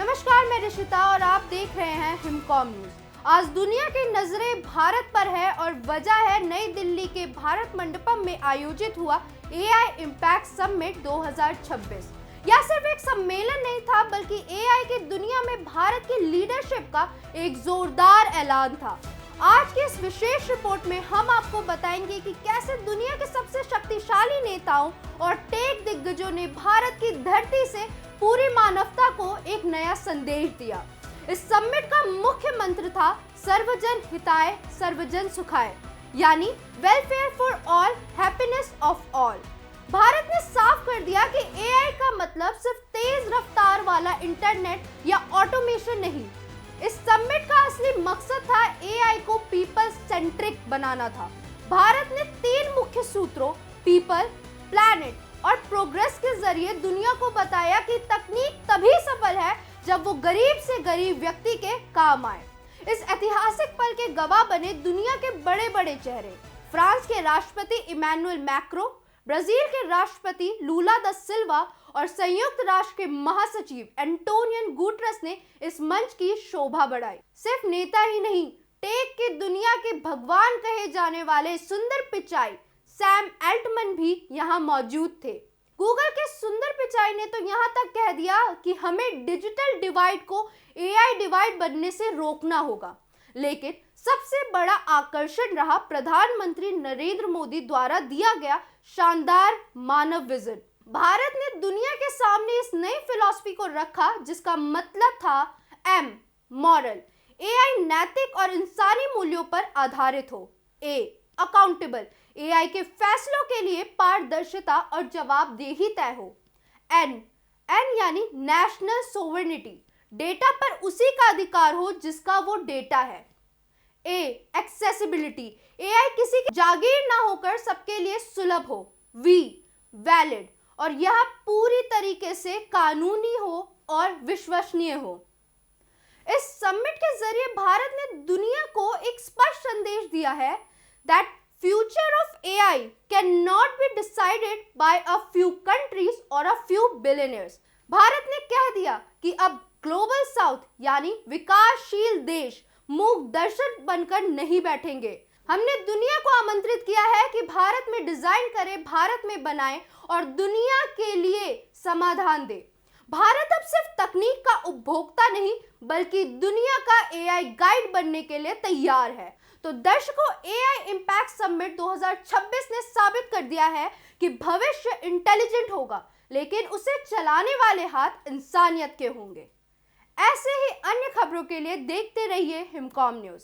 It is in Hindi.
नमस्कार, मैं ऋषिता और आप देख रहे हैं हिमकॉम न्यूज। आज दुनिया की नजरें भारत पर है और वजह है नई दिल्ली के भारत मंडपम में आयोजित हुआ एआई इम्पैक्ट समिट 2026। यह सिर्फ एक सम्मेलन नहीं था बल्कि एआई की दुनिया में भारत की लीडरशिप का एक जोरदार ऐलान था। आज की इस विशेष रिपोर्ट में हम आपको बताएंगे कि कैसे दुनिया के सबसे शक्तिशाली नेताओं और टेक दिग्गजों ने भारत की धरती से पूरी मानवता को एक नया संदेश दिया। इस समिट का मुख्य मंत्र था सर्वजन हिताय सर्वजन सुखाय, यानी welfare for all, happiness of all. Bharat ने साफ कर दिया कि एआई का मतलब सिर्फ तेज रफ्तार वाला इंटरनेट या ऑटोमेशन नहीं। इस समिट का असली मकसद था एआई को पीपल सेंट्रिक बनाना था। भारत ने 3 मुख्य सूत्रों पीपल, प्लैनेट और प्रोग्रेस के जरिए दुनिया को बताया कि तकनीक तभी सफल है जब वो गरीब से गरीब व्यक्ति के काम आए। इस ऐतिहासिक पल के गवाह बने दुनिया के बड़े बड़े चेहरे। फ्रांस के राष्ट्रपति इमैनुअल मैक्रो, ब्राजील के राष्ट्रपति लूला दा सिल्वा और संयुक्त राष्ट्र के महासचिव एंटोनियो गुटेरेस ने इस मंच की शोभा बढ़ाई। सिर्फ नेता ही नहीं, टेक की दुनिया के भगवान कहे जाने वाले सुंदर पिचाई सैम अल्टमैन भी यहाँ मौजूद थे। गूगल के सुंदर पिचाई ने तो यहाँ तक कह दिया कि हमें डिजिटल डिवाइड को एआई डिवाइड बनने से रोकना होगा। लेकिन सबसे बड़ा आकर्षण रहा प्रधानमंत्री नरेंद्र मोदी द्वारा दिया गया शानदार मानव विजन। भारत ने दुनिया के सामने इस नई फिलॉसफी को रखा जिसका मतलब था एम मॉरल, एआई नैतिक और इंसानी मूल्यों पर आधारित हो। ए अकाउंटेबल, एआई के फैसलों के लिए पारदर्शिता और जवाबदेही तय हो। एन यानी नेशनल सोवरेनिटी, डेटा पर उसी का अधिकार हो जिसका वो डेटा है। ए एक्सेसिबिलिटी, एआई किसी की जागीर ना होकर सबके लिए सुलभ हो। वी वैलिड, और यह पूरी तरीके से कानूनी हो और विश्वसनीय हो। इस समिट के जरिए भारत ने दुनिया को एक स्पष्ट संदेश दिया है that future of AI cannot be decided by a few countries or a few billionaires। Bharat ने कह दिया कि अब ग्लोबल साउथ यानी विकासशील देश मूक दर्शक बनकर नहीं बैठेंगे। हमने दुनिया को आमंत्रित किया है कि भारत में डिजाइन करे, भारत में बनाए और दुनिया के लिए समाधान दे। भारत अब सिर्फ तकनीक का उपभोक्ता नहीं बल्कि दुनिया का एआई गाइड बनने के लिए तैयार है। तो दर्शकों, एआई इम्पैक्ट समिट 2026 ने साबित कर दिया है कि भविष्य इंटेलिजेंट होगा, लेकिन उसे चलाने वाले हाथ इंसानियत के होंगे। ऐसे ही अन्य खबरों के लिए देखते रहिए हिमकॉम न्यूज।